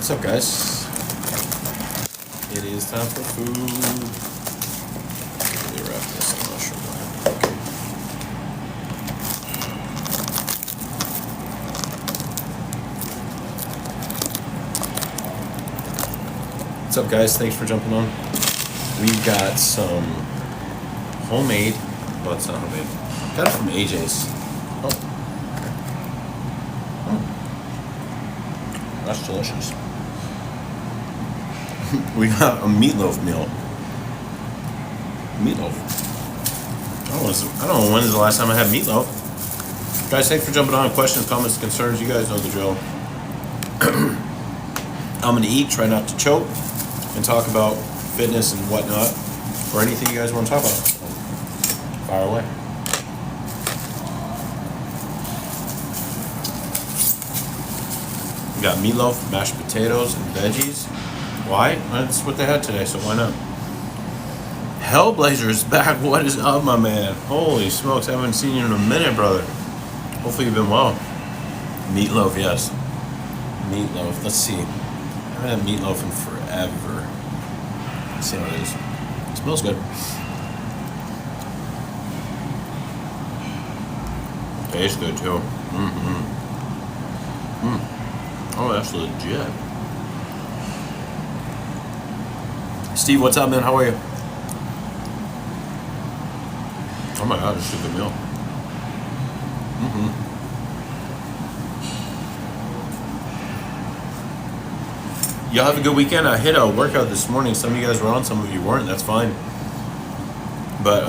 What's up, guys? It is time for food. Let me wrap this. I'm not sure why. What's up, guys? Thanks for jumping on. We've got some homemade. Well, it's not homemade. Got it from AJ's. Oh. That's delicious. We got a meatloaf meal. Meatloaf. I don't know when is the last time I had meatloaf. Guys, thanks for jumping on. Questions, comments, concerns. You guys know the drill. I'm going to eat, try not to choke, and talk about fitness and whatnot, or anything you guys want to talk about. Fire away. We got meatloaf, mashed potatoes, and veggies. Why? That's what they had today, so why not? Hellblazer is back. What is up, my man? Holy smokes, I haven't seen you in a minute, brother. Hopefully you've been well. Meatloaf, yes. Meatloaf. Let's see. I haven't had meatloaf in forever. Let's see how it is. It smells good. Tastes good, too. Oh, that's legit. Steve, what's up, man? How are you? Oh my God, this is a good meal. Y'all have a good weekend. I hit a workout this morning. Some of you guys were on, some of you weren't. That's fine. But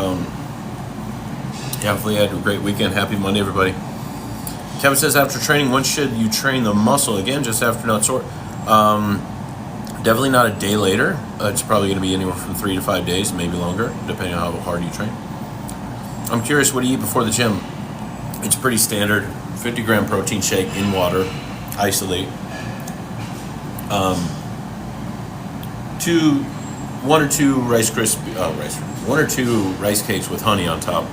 yeah, hopefully you had a great weekend. Happy Monday, everybody. Kevin says, after training, when should you train the muscle? Again, just after not sore. Definitely not a day later. It's probably going to be anywhere from 3 to 5 days, maybe longer, depending on how hard you train. I'm curious, what do you eat before the gym? It's pretty standard. 50-gram protein shake in water, isolate. One or two rice cakes with honey on top.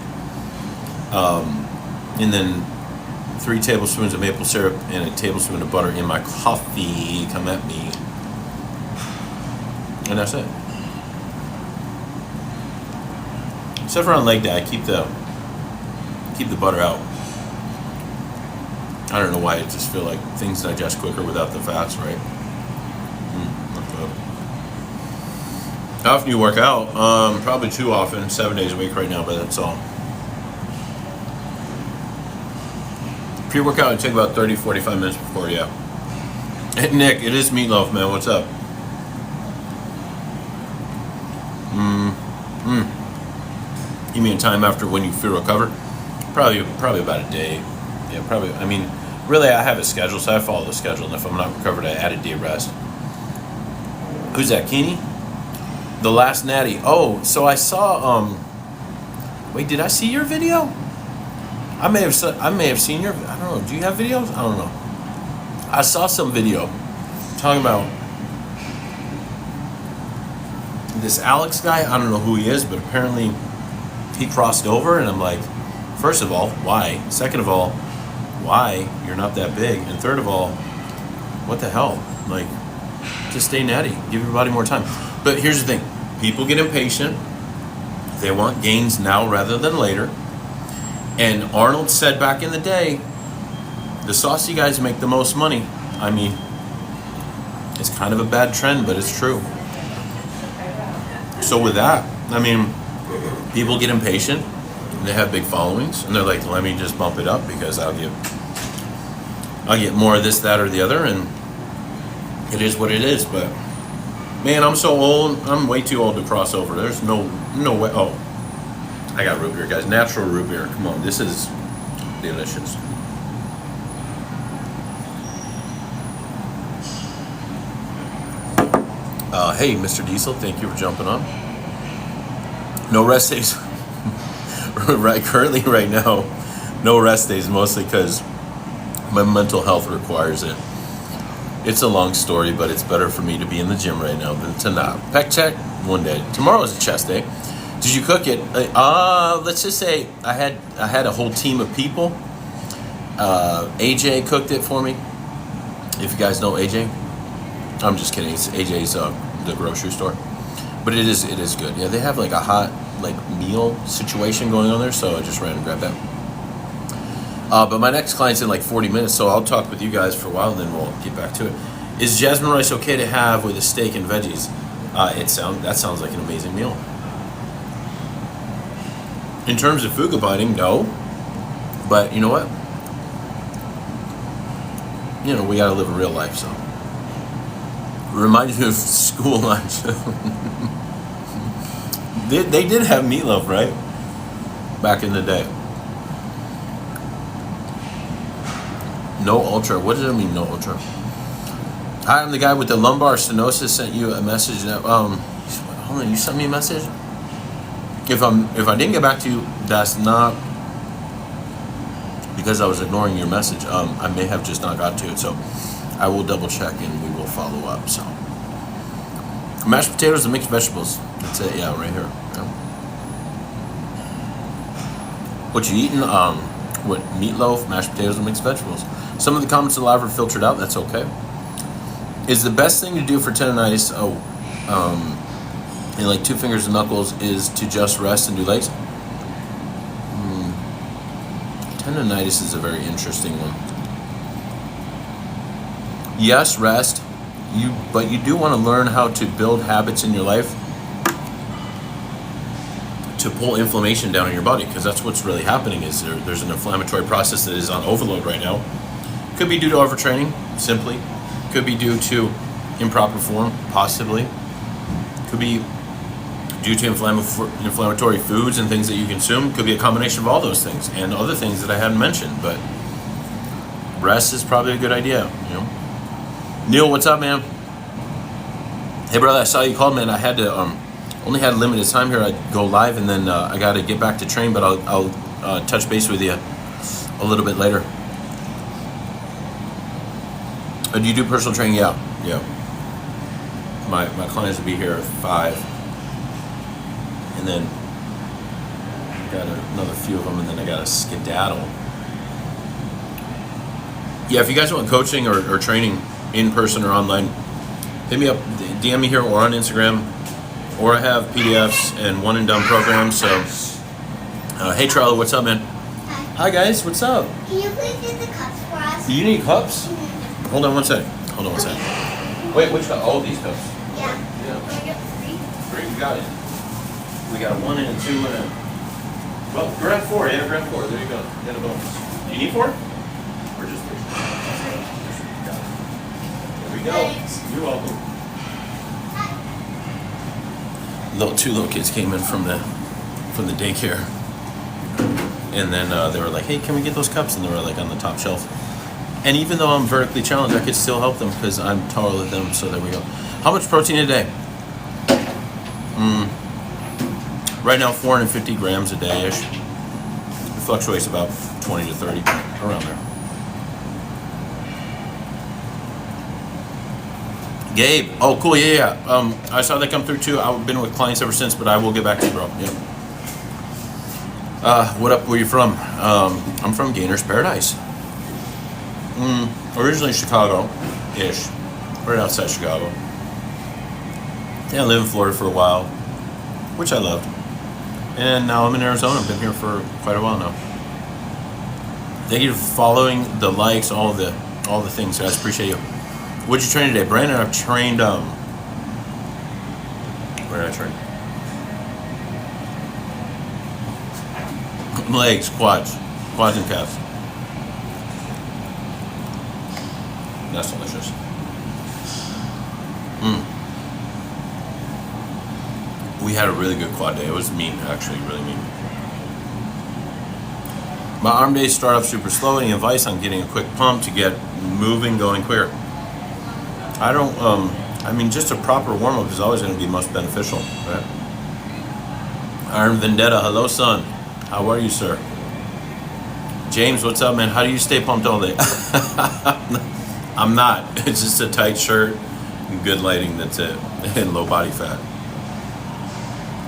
And then 3 tablespoons of maple syrup and a tablespoon of butter in my coffee. Come at me. And that's it. Except for on leg day, I keep the butter out. I don't know why. I just feel like things digest quicker without the fats, right? That's good. How often do you work out? Probably too often. 7 days a week right now, but that's all. Pre-workout, I take about 30-45 minutes before, yeah. Hey, Nick, it is Meatloaf, man. What's up? You mean time after when you feel recovered? Probably about a day. Yeah, probably. I mean, really, I have a schedule, so I follow the schedule. And if I'm not recovered, I add a day rest. Who's that, Keeney? The last natty. Oh, so I saw. Wait, did I see your video? I may have seen your. I don't know. Do you have videos? I don't know. I saw some video talking about this Alex guy. I don't know who he is, but apparently he crossed over, and I'm like, first of all, why? Second of all, why? You're not that big. And third of all, what the hell? Like, just stay natty. Give your body more time. But here's the thing. People get impatient. They want gains now rather than later. And Arnold said back in the day, the saucy guys make the most money. I mean, it's kind of a bad trend, but it's true. So with that, I mean, people get impatient. They have big followings, and they're like, let me just bump it up because I'll get more of this, that, or the other, and it is what it is. But man, I'm so old. I'm way too old to cross over. There's no way. Oh, I got root beer, guys. Natural root beer. Come on, this is delicious. Hey, Mr. Diesel, thank you for jumping on. No rest days. Currently, right now, no rest days, mostly because my mental health requires it. It's a long story, but it's better for me to be in the gym right now than to not. Pec check, one day. Tomorrow is a chest day. Did you cook it? Let's just say I had a whole team of people. AJ cooked it for me. If you guys know AJ, I'm just kidding. It's AJ's the grocery store, but it is good. Yeah, they have like a hot like meal situation going on there, so I just ran and grabbed that. But my next client's in like 40 minutes, so I'll talk with you guys for a while, and then we'll get back to it. Is jasmine rice okay to have with a steak and veggies? That sounds like an amazing meal. In terms of food combining, no. But you know what? You know, we gotta live a real life, so. It reminded me of school lunch. They did have meatloaf, right? Back in the day. No ultra. What does it mean, no ultra? Hi, I'm the guy with the lumbar stenosis. Sent you a message. Hold on, you sent me a message? If I didn't get back to you, that's not because I was ignoring your message. I may have just not got to it, so I will double check and we will follow up. So, mashed potatoes and mixed vegetables. That's it. Yeah, right here. Yeah. What you eating? What, meatloaf, mashed potatoes, and mixed vegetables. Some of the comments live are filtered out. That's okay. Is the best thing to do for tendonitis? And like 2 fingers and knuckles is to just rest and do legs. Tendonitis is a very interesting one. Yes, rest. But you do want to learn how to build habits in your life to pull inflammation down in your body, because that's what's really happening. Is there's an inflammatory process that is on overload right now. Could be due to overtraining, simply. Could be due to improper form, possibly. Could be due to inflammatory foods and things that you consume. Could be a combination of all those things and other things that I hadn't mentioned. But rest is probably a good idea. You know, Neil, what's up, man? Hey, brother, I saw you called, man. I had to only had limited time here. I'd go live, and then I got to get back to train. But I'll touch base with you a little bit later. Do you do personal training? Yeah. My clients will be here at 5, and then I got another few of them, and then I got to skedaddle. Yeah, if you guys want coaching or training in person or online, hit me up, DM me here or on Instagram, or I have PDFs and one and done programs. So, hey Charlie, what's up, man? Hi guys, what's up? Can you please get the cups for us? Do you need cups? Mm-hmm. Hold on one second. Wait, which cup? Oh, these cups. Yeah. Yeah. Can I get 3? 3, you got it. We got a 1 and a 2 and a... Well, grab 4. Yeah, grab 4. There you go. Get a bonus. Do you need 4? Or just 3? 3. Got it. There we go. Thanks. You're welcome. Two little kids came in from the daycare, and then they were like, "Hey, can we get those cups?" And they were like on the top shelf. And even though I'm vertically challenged, I could still help them because I'm taller than them. So there we go. How much protein a day? Right now, 450 grams a day ish. It fluctuates about 20 to 30, around there. Gabe, oh cool, yeah. I saw that come through too. I've been with clients ever since, but I will get back to you, bro. Yeah. What up? Where you from? I'm from Gainer's Paradise. Originally Chicago-ish, right outside Chicago. Yeah, I lived in Florida for a while, which I loved, and now I'm in Arizona. I've been here for quite a while now. Thank you for following, the likes, all the things, guys. Appreciate you. What'd you train today, Brandon? I've trained. Where did I train? Legs, quads and calves. That's delicious. We had a really good quad day. It was mean, actually, really mean. My arm days start off super slow. Any advice on getting a quick pump to get moving, going quicker? I don't, just a proper warm-up is always going to be most beneficial, right? Iron Vendetta, hello, son. How are you, sir? James, what's up, man? How do you stay pumped all day? I'm not. It's just a tight shirt and good lighting, that's it, and low body fat.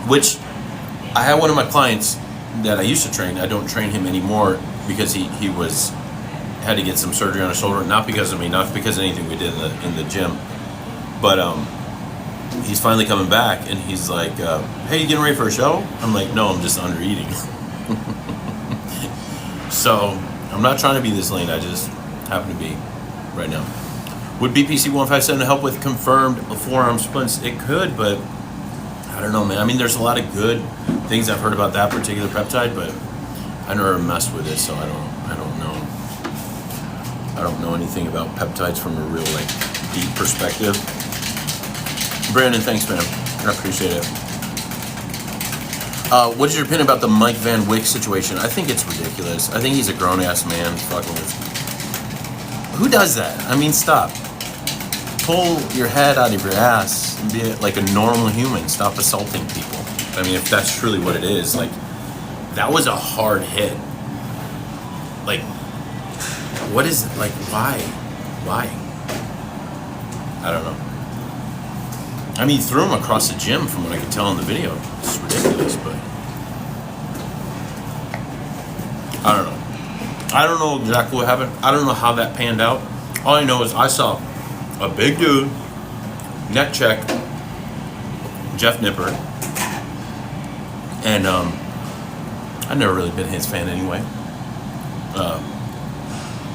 Which, I had one of my clients that I used to train. I don't train him anymore because he had to get some surgery on his shoulder, not because of me, not because of anything we did in the gym. But he's finally coming back, and he's like, "Hey, you getting ready for a show?" I'm like, "No, I'm just under eating." So I'm not trying to be this lean. I just happen to be right now. Would BPC 157 help with confirmed forearm splints? It could, but I don't know, man. I mean, there's a lot of good things I've heard about that particular peptide, but I never messed with it, so I don't know. I don't know anything about peptides from a real like deep perspective. Brandon, thanks, man. I appreciate it. What is your opinion about the Mike Van Wyck situation? I think it's ridiculous. I think he's a grown-ass man fucking with... Who does that? I mean, stop. Pull your head out of your ass and be like a normal human. Stop assaulting people. I mean, if that's truly what it is, like, that was a hard hit. Like, what is it? Like, why? Why? I don't know. I mean, he threw him across the gym from what I could tell in the video. It's ridiculous, but I don't know. I don't know exactly what happened. I don't know how that panned out. All I know is I saw a big dude, neck check, Jeff Nipper, and I've never really been his fan anyway.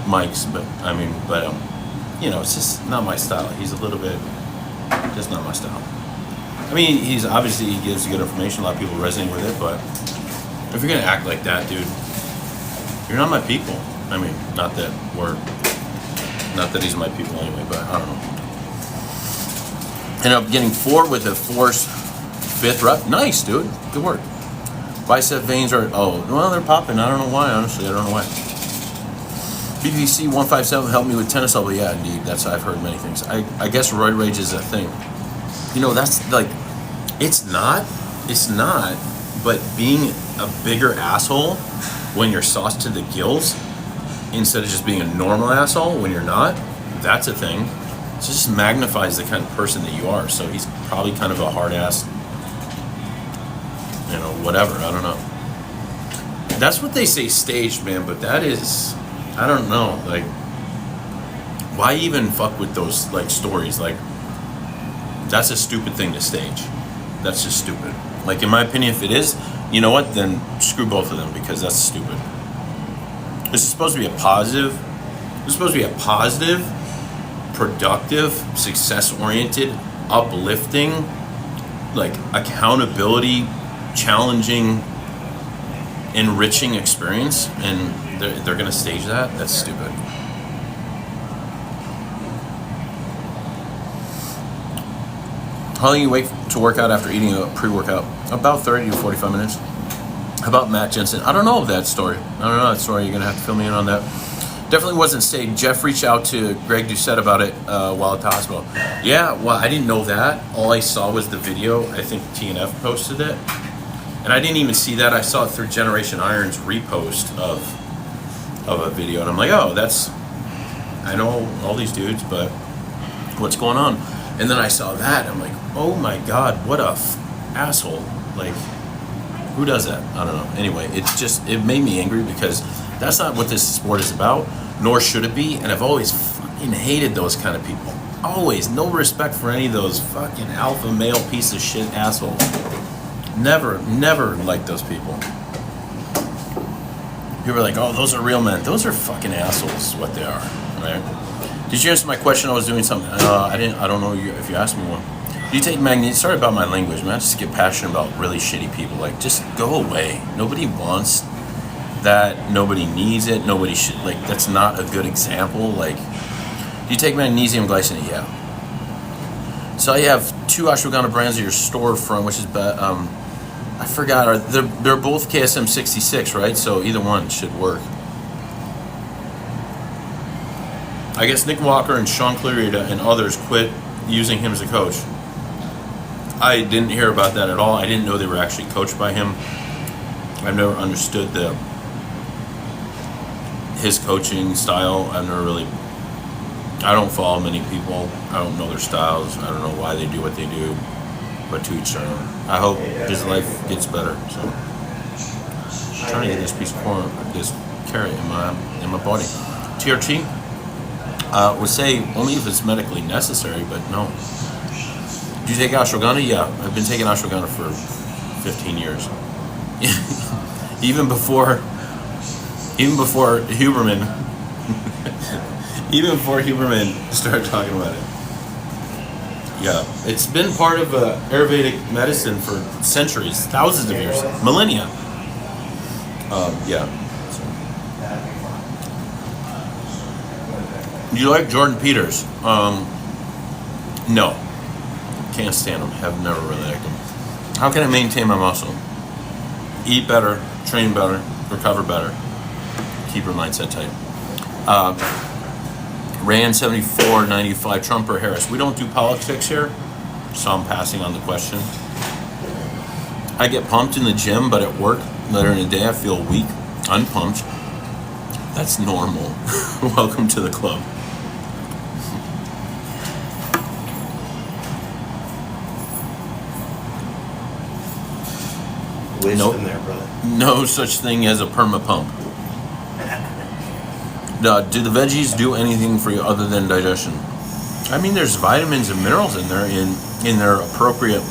Mike's, but you know, it's just not my style. He's a little bit. Just not my style. I mean, he gives good information. A lot of people resonate with it, but if you're gonna act like that, dude, you're not my people. I mean, not that he's my people anyway, but I don't know. Ended up getting 4 with a force 5th rep. Nice, dude. Good work. Bicep veins are, they're popping. I don't know why, honestly. I don't know why. BPC 157 helped me with tennis elbow. Yeah, indeed. I've heard many things. I guess roid rage is a thing. You know, that's like, it's not, but being a bigger asshole when you're sauced to the gills instead of just being a normal asshole when you're not, that's a thing. It just magnifies the kind of person that you are. So he's probably kind of a hard ass, you know, whatever. I don't know. That's what they say staged, man, but that is... I don't know, like, why even fuck with those, like, stories? Like, that's a stupid thing to stage. That's just stupid. Like, in my opinion, if it is, you know what, then screw both of them, because that's stupid. This is supposed to be a positive, productive, success-oriented, uplifting, like, accountability, challenging, enriching experience, and they're gonna stage that? That's stupid. How long do you wait to work out after eating a pre-workout? About 30 to 45 minutes. How about Matt Jensen? I don't know that story. You're gonna have to fill me in on that. Definitely wasn't staged. Jeff reached out to Greg Doucette about it while at the hospital. Yeah, well, I didn't know that. All I saw was the video. I think TNF posted it. And I didn't even see that. I saw it through Generation Iron's repost of a video, and I'm like, oh, I know all these dudes, but what's going on? And then I saw that, and I'm like, oh my god, what a asshole. Like, who does that? I don't know. Anyway, it made me angry, because that's not what this sport is about, nor should it be, and I've always fucking hated those kind of people. Always. No respect for any of those fucking alpha male piece of shit assholes. Never liked those people. People are like, oh, those are real men. Those are fucking assholes, is what they are, right? Did you answer my question? I was doing something. I don't know if you asked me one. Do you take magnesium? Sorry about my language, man. I just get passionate about really shitty people. Like, just go away. Nobody wants that. Nobody needs it. Nobody should, like, that's not a good example. Like, do you take magnesium glycinate? Yeah. So you have 2 ashwagandha brands at your storefront, which is I forgot. They're both KSM 66, right? So either one should work. I guess Nick Walker and Sean Clarita and others quit using him as a coach. I didn't hear about that at all. I didn't know they were actually coached by him. I've never understood his coaching style. I don't follow many people. I don't know their styles. I don't know why they do what they do. But to each their own. I hope his life gets better. So I'm trying to get this piece of corn, this carrot in my body. TRT would say only if it's medically necessary, but no. you take ashwagandha? Yeah, I've been taking ashwagandha for 15 years. even before Huberman, even before Huberman started talking about it. Yeah, it's been part of Ayurvedic medicine for centuries, thousands of years, millennia. Yeah. You like Jordan Peters? No. Can't stand him. Have never really liked him. How can I maintain my muscle? Eat better, train better, recover better, keep your mindset tight. Rand 7495, Trump or Harris? We don't do politics here, so I'm passing on the question. I get pumped in the gym, but at work, later in the day, I feel weak, unpumped. That's normal. Welcome to the club. Wisdom there, brother. No such thing as a perma pump. Do the veggies do anything for you other than digestion? I mean, there's vitamins and minerals in there in their appropriate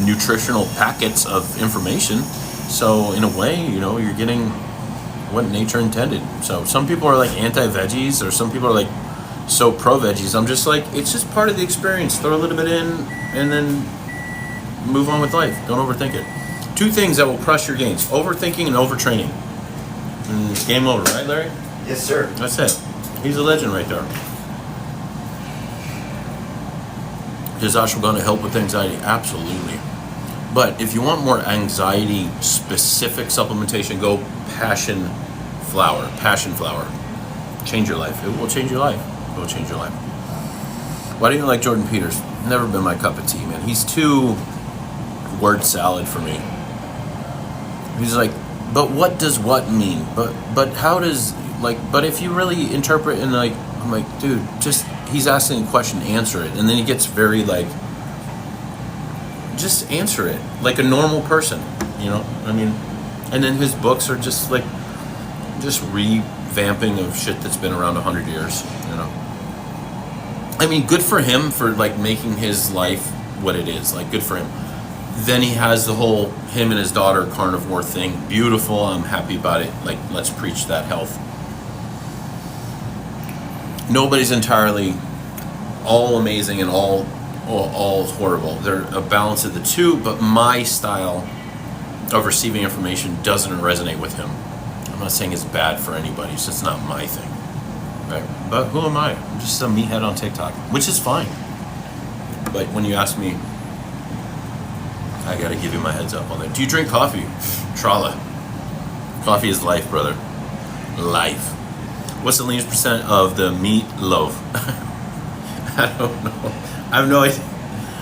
nutritional packets of information. So in a way, you're getting what nature intended. So some people are like anti-veggies, or some people are like so pro-veggies. I'm just like, it's just part of the experience. Throw a little bit in and then move on with life. Don't overthink it. 2 things that will crush your gains: overthinking and overtraining. And it's game over, right, Larry? Yes, sir. That's it. He's a legend right there. Does ashwagandha help with anxiety? Absolutely. But if you want more anxiety-specific supplementation, go passion flower. Passion flower. Change your life. It will change your life. It will change your life. Why do you like Jordan Peters? Never been my cup of tea, man. He's too word salad for me. He's like, but what does what mean? But how does, but if you really interpret and I'm like, dude, just, he's asking a question, answer it. And then he gets very just answer it like a normal person, I mean, and then his books are just revamping of shit that's been around 100 years, I mean, good for him for making his life what it is, good for him. Then he has the whole him and his daughter carnivore thing. Beautiful. I'm happy about it. Let's preach that health. Nobody's entirely all amazing and all horrible. They're a balance of the two, but my style of receiving information doesn't resonate with him. I'm not saying it's bad for anybody. It's just not my thing. Right? But who am I? I'm just a meathead on TikTok, which is fine. But when you ask me, I gotta give you my heads up on that. Do you drink coffee? Trala. Coffee is life, brother. Life. What's the leanest percent of the meatloaf? I don't know. I have no idea.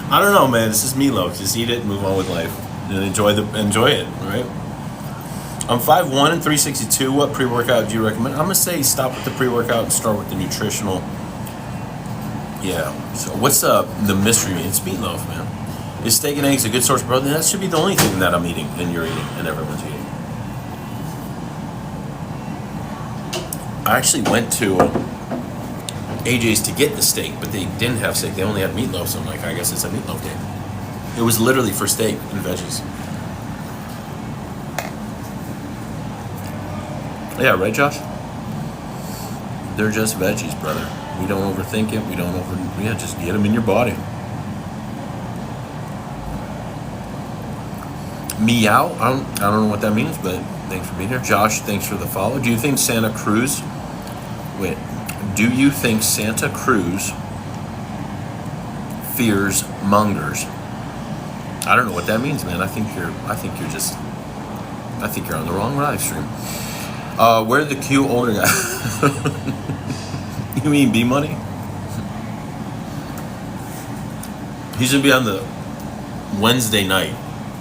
I don't know, man. It's just meatloaf. Just eat it and move on with life. And enjoy it, right? I'm 5'1" and 362. What pre-workout do you recommend? I'm gonna say stop with the pre-workout and start with the nutritional. Yeah. So what's the mystery meat? It's meatloaf, man. Is steak and eggs a good source of protein? That should be the only thing that I'm eating and you're eating and everyone's eating. I actually went to AJ's to get the steak, but they didn't have steak. They only had meatloaf, so I'm like, I guess it's a meatloaf day. It was literally for steak and veggies. Yeah, right, Josh? They're just veggies, brother. We don't overthink it. Just get them in your body. Meow. I don't know what that means, but thanks for being here. Josh, thanks for the follow. Do you think Santa Cruz fears mongers? I don't know what that means, man. I think you're on the wrong live stream. Where the cute older guy? You mean B Money? He's gonna be on the Wednesday night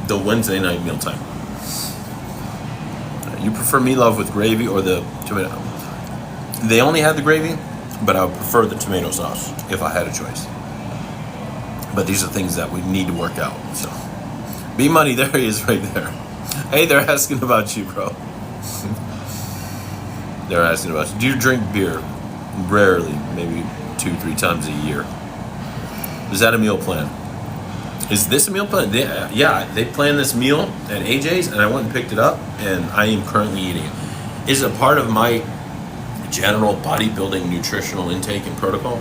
Mealtime. You prefer meatloaf with gravy or the tomato? They only had the gravy, but I would prefer the tomato sauce if I had a choice. But these are things that we need to work out. So, B Money, there he is right there. Hey, they're asking about you, bro. They're asking about you. Do you drink beer? Rarely, maybe 2-3 times a year. Is that a meal plan? Is this a meal plan? Yeah, they planned this meal at AJ's, and I went and picked it up, and I am currently eating it. Is it part of my general bodybuilding nutritional intake and protocol?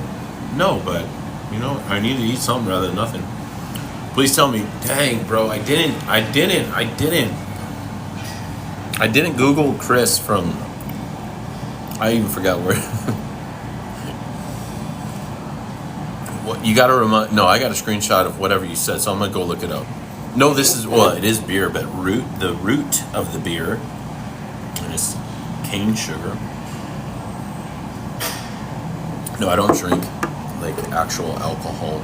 No, but I need to eat something rather than nothing. Please tell me, dang, bro, I didn't Google Chris from. I even forgot where. What you got to remind? No, I got a screenshot of whatever you said, so I'm gonna go look it up. No, this is it is beer, but the root of the beer, and it's cane sugar. No, I don't drink like actual alcohol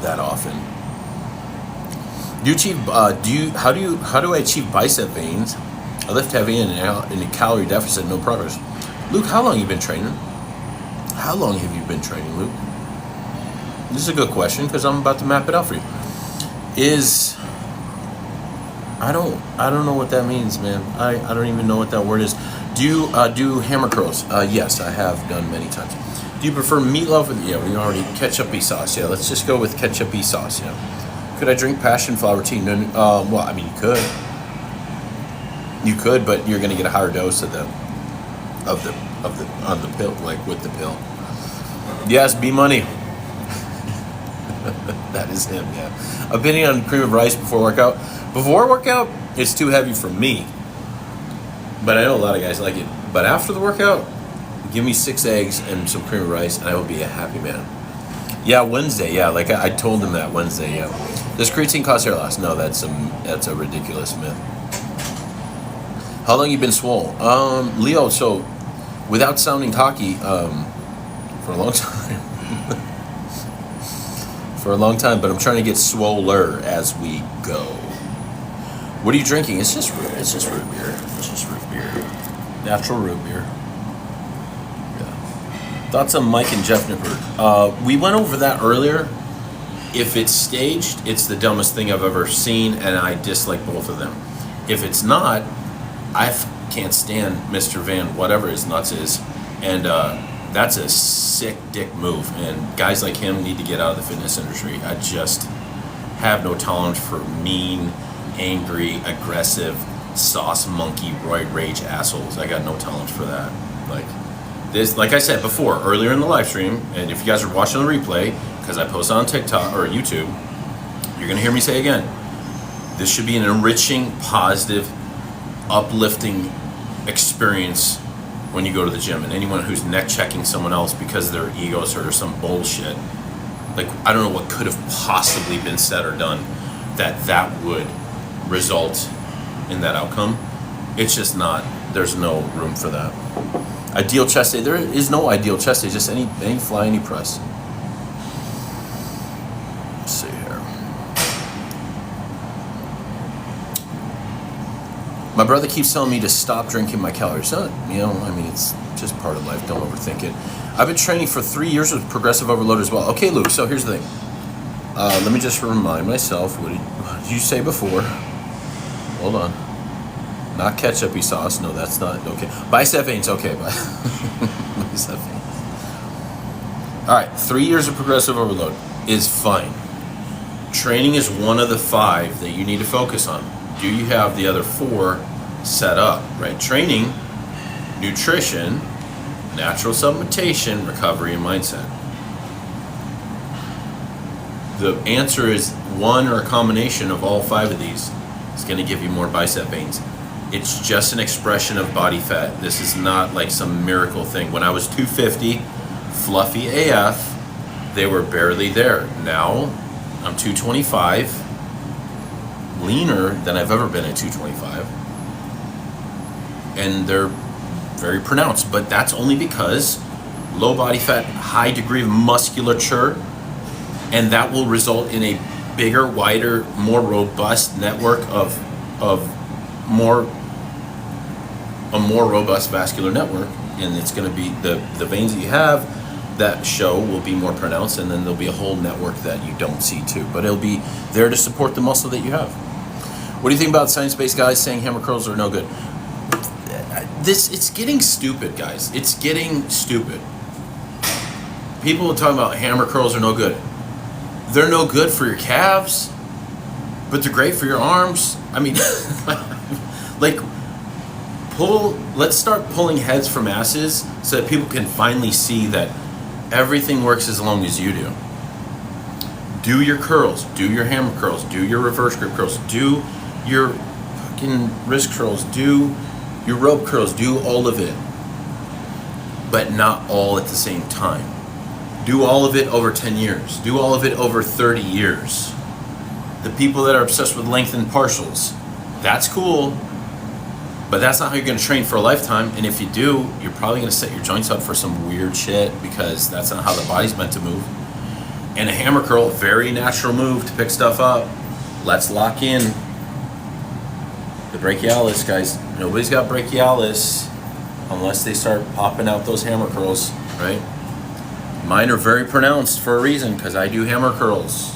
that often. How do I achieve bicep veins? I lift heavy and in a calorie deficit, no progress. Luke, how long have you been training? How long have you been training, Luke? This is a good question because I'm about to map it out for you. I don't know what that means, man. I don't even know what that word is. Do you do hammer curls? Yes, I have done many times. Do you prefer meatloaf? Yeah, we already ketchup-y sauce. Yeah, let's just go with ketchup-y sauce. Yeah. Could I drink passion flower tea? No, well, I mean, you could. You could, but you're gonna get a higher dose of the on the pill, like with the pill. Yes, B Money. That is him, yeah. Opinion on cream of rice before workout. Before workout, it's too heavy for me. But I know a lot of guys like it. But after the workout, give me 6 eggs and some cream of rice, and I will be a happy man. Yeah, Wednesday, yeah. Like I told him that Wednesday, yeah. Does creatine cause hair loss? No, that's a ridiculous myth. How long you been swole? Leo, so without sounding cocky, for a long time. For a long time, but I'm trying to get swoller as we go. What are you drinking? It's just root beer. It's just root beer. Natural root beer. Yeah. Thoughts on Mike and Jeff Nippert? We went over that earlier. If it's staged, it's the dumbest thing I've ever seen, and I dislike both of them. If it's not, I can't stand Mr. Van, whatever his nuts is, and that's a sick dick move. And guys like him need to get out of the fitness industry. I just have no tolerance for mean, angry, aggressive, sauce monkey, roid rage assholes. I got no tolerance for that. Like I said before, earlier in the live stream, and if you guys are watching the replay, because I post on TikTok or YouTube, you're gonna hear me say again, this should be an enriching, positive, uplifting experience when you go to the gym. And anyone who's neck checking someone else because their egos hurt or some bullshit, like I don't know what could have possibly been said or done that would result in that outcome. It's just not. There's no room for that. Ideal chest day. There is no ideal chest day. Just any fly, any press. Let's see here. My brother keeps telling me to stop drinking my calories. It's just part of life. Don't overthink it. I've been training for 3 years with progressive overload as well. Okay, Luke, so here's the thing. Let me just remind myself, what did you say before? Hold on. Not ketchup-y sauce. No, that's not. Okay. Bicep veins. Okay. Bicep veins. All right. 3 years of progressive overload is fine. Training is one of the 5 that you need to focus on. Do you have the other 4 set up, right? Training, nutrition, natural supplementation, recovery, and mindset. The answer is one or a combination of all 5 of these is going to give you more bicep veins. It's just an expression of body fat. This is not like some miracle thing. When I was 250, fluffy AF, they were barely there. Now, I'm 225, leaner than I've ever been at 225. And they're very pronounced, but that's only because low body fat, high degree of musculature, and that will result in a bigger, wider, more robust network of a more robust vascular network, and it's going to be the veins that you have that show will be more pronounced, and then there'll be a whole network that you don't see too, but it'll be there to support the muscle that you have. What do you think about science-based guys saying hammer curls are no good? It's getting stupid, guys. It's getting stupid. People are talking about hammer curls are no good. they're no good for your calves, but they're great for your arms. I mean, like, let's start pulling heads from asses so that people can finally see that everything works as long as you do. Do your curls, do your hammer curls, do your reverse grip curls, do your fucking wrist curls, do your rope curls, do all of it. But not all at the same time. Do all of it over 10 years. Do all of it over 30 years. The people that are obsessed with length and partials, that's cool, but that's not how you're going to train for a lifetime. And if you do, you're probably going to set your joints up for some weird shit because that's not how the body's meant to move. And a hammer curl, very natural move to pick stuff up. Let's lock in the brachialis, guys. Nobody's got brachialis unless they start popping out those hammer curls, right? Mine are very pronounced for a reason because I do hammer curls.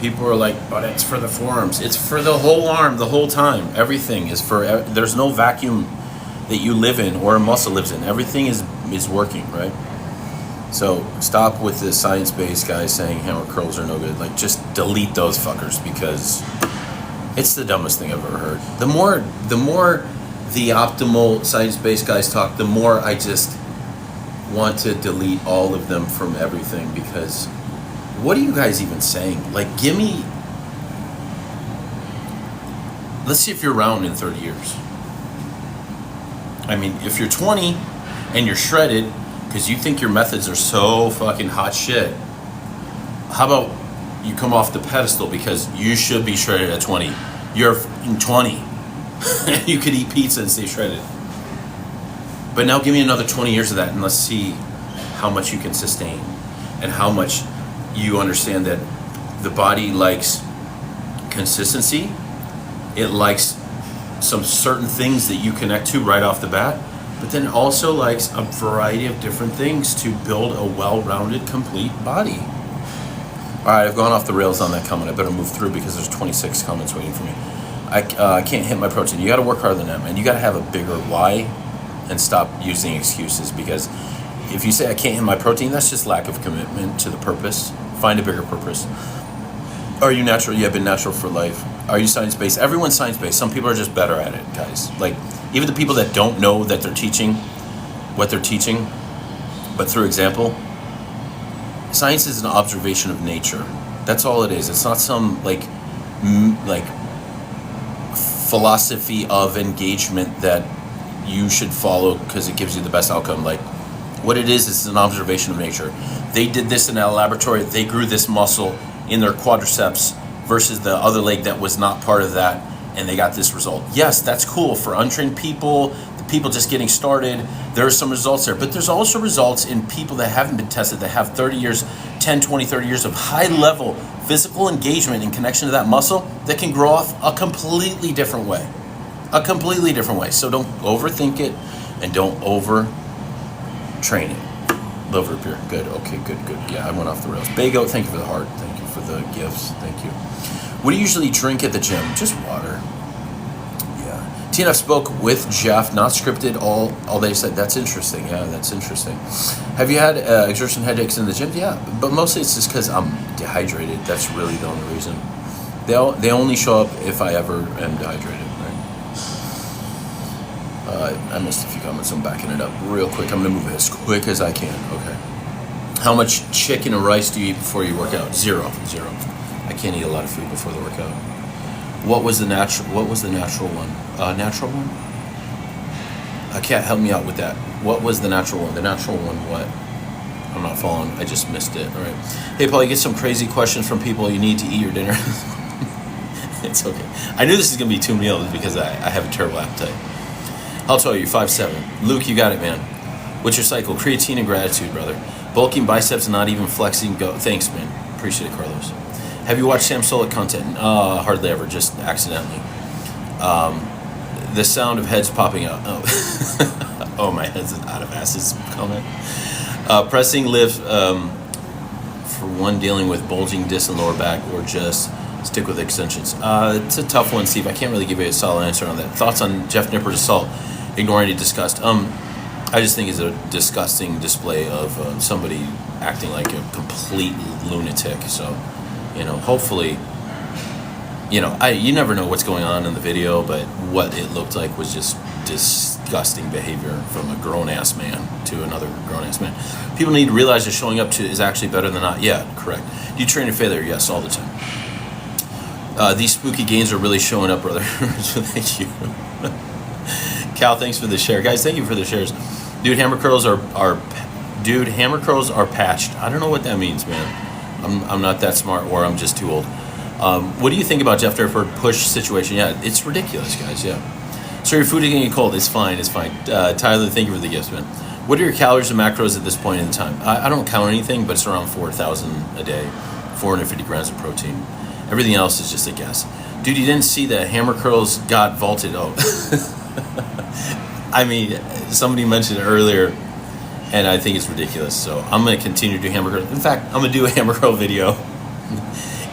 People are like, but it's for the forearms. It's for the whole arm, the whole time. Everything is for, there's no vacuum that you live in or a muscle lives in. Everything is working, right? So stop with the science-based guys saying hammer curls are no good. Like, just delete those fuckers because it's the dumbest thing I've ever heard. The more the optimal science-based guys talk, the more I just want to delete all of them from everything because what are you guys even saying? Like, let's see if you're around in 30 years. I mean, if you're 20 and you're shredded because you think your methods are so fucking hot shit, how about you come off the pedestal because you should be shredded at 20. You're fucking 20. You could eat pizza and stay shredded. But now give me another 20 years of that and let's see how much you can sustain and how much you understand that the body likes consistency. It likes some certain things that you connect to right off the bat, but then also likes a variety of different things to build a well-rounded, complete body. All right, I've gone off the rails on that comment. I better move through because there's 26 comments waiting for me. I can't hit my protein. You got to work harder than that, man. You got to have a bigger why and stop using excuses because if you say I can't hit my protein, that's just lack of commitment to the purpose. Find a bigger purpose. Are you natural? You have been natural for life. Are you science-based? Everyone's science-based. Some people are just better at it, guys. Like, even the people that don't know that they're teaching what they're teaching, but through example, science is an observation of nature. That's all it is. It's not some, like philosophy of engagement that you should follow because it gives you the best outcome. Like, what it is an observation of nature. They did this in a laboratory. They grew this muscle in their quadriceps versus the other leg that was not part of that, and they got this result. Yes, that's cool for untrained people, the people just getting started. There are some results there, but there's also results in people that haven't been tested, that have 30 years, 10, 20, 30 years of high-level physical engagement in connection to that muscle that can grow off a completely different way. A completely different way. So don't overthink it and don't over-train it. Love root beer. Good. Okay, good. Yeah, I went off the rails. Bago, thank you for the heart. Thank you for the gifts. Thank you. What do you usually drink at the gym? Just water. Yeah. TNF spoke with Jeff, not scripted, all they said. That's interesting. Yeah, that's interesting. Have you had exertion headaches in the gym? Yeah, but mostly it's just because I'm dehydrated. That's really the only reason. They only show up if I ever am dehydrated, right? I missed a few comments. I'm backing it up real quick. I'm going to move it as quick as I can. Okay. How much chicken and rice do you eat before you work out? Zero. I can't eat a lot of food before the workout. What was the natural one? Natural one? I can't help me out with that. What was the natural one? The natural one what? I'm not following. I just missed it. All right. Hey, Paul, you get some crazy questions from people. You need to eat your dinner. It's okay. I knew this is going to be 2 meals because I have a terrible appetite. I'll tell you, 5'7". Luke, you got it, man. What's your cycle? Creatine and gratitude, brother. Bulking biceps and not even flexing. Go. Thanks, man. Appreciate it, Carlos. Have you watched Sam Solik content? Hardly ever, just accidentally. The sound of heads popping out. Oh, oh, my head's out of acids comment. Pressing lift for one dealing with bulging disc and lower back, or just stick with extensions. It's a tough one, Steve. I can't really give you a solid answer on that. Thoughts on Jeff Nipper's assault, ignoring it discussed. I just think it's a disgusting display of somebody acting like a complete lunatic. So, hopefully, you never know what's going on in the video, but what it looked like was just disgusting behavior from a grown-ass man to another grown-ass man. People need to realize that showing up to is actually better than not. Yeah, correct. Do you train to failure? Yes, all the time. These spooky gains are really showing up, brother. So thank you. Cal, thanks for the share. Guys, thank you for the shares. Dude, hammer curls are patched. I don't know what that means, man. I'm not that smart, or I'm just too old. What do you think about Jeff Durford push situation? Yeah, it's ridiculous, guys. Yeah. So your food is getting cold. It's fine. It's fine. Tyler, thank you for the gifts, man. What are your calories and macros at this point in time? I don't count anything, but it's around 4,000 a day, 450 grams of protein. Everything else is just a guess. Dude, you didn't see that hammer curls got vaulted. Oh. I mean, somebody mentioned it earlier, and I think it's ridiculous. So I'm going to continue to do hammer curls. In fact, I'm going to do a hammer curl video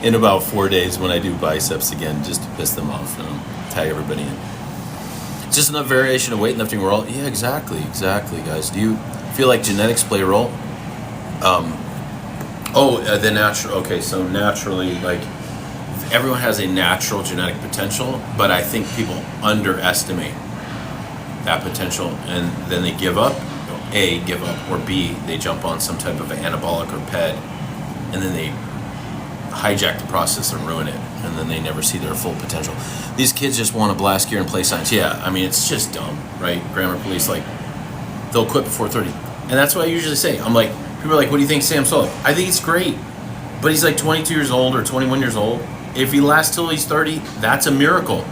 in about 4 days when I do biceps again, just to piss them off and tag everybody in. Just another variation of weightlifting world. Yeah, exactly, guys. Do you feel like genetics play a role? The natural. Okay, so naturally, like, everyone has a natural genetic potential, but I think people underestimate that potential, and then they give up. A, give up, or B, they jump on some type of anabolic or PED, and then they hijack the process and ruin it, and then they never see their full potential. These kids just want to blast gear and play science. Yeah, I mean, it's just dumb, right? Grammar police, like, they'll quit before 30. And that's what I usually say. I'm like, people are like, what do you think of Sam Sulek? I think it's great, but he's like 22 years old or 21 years old. If he lasts till he's 30, that's a miracle.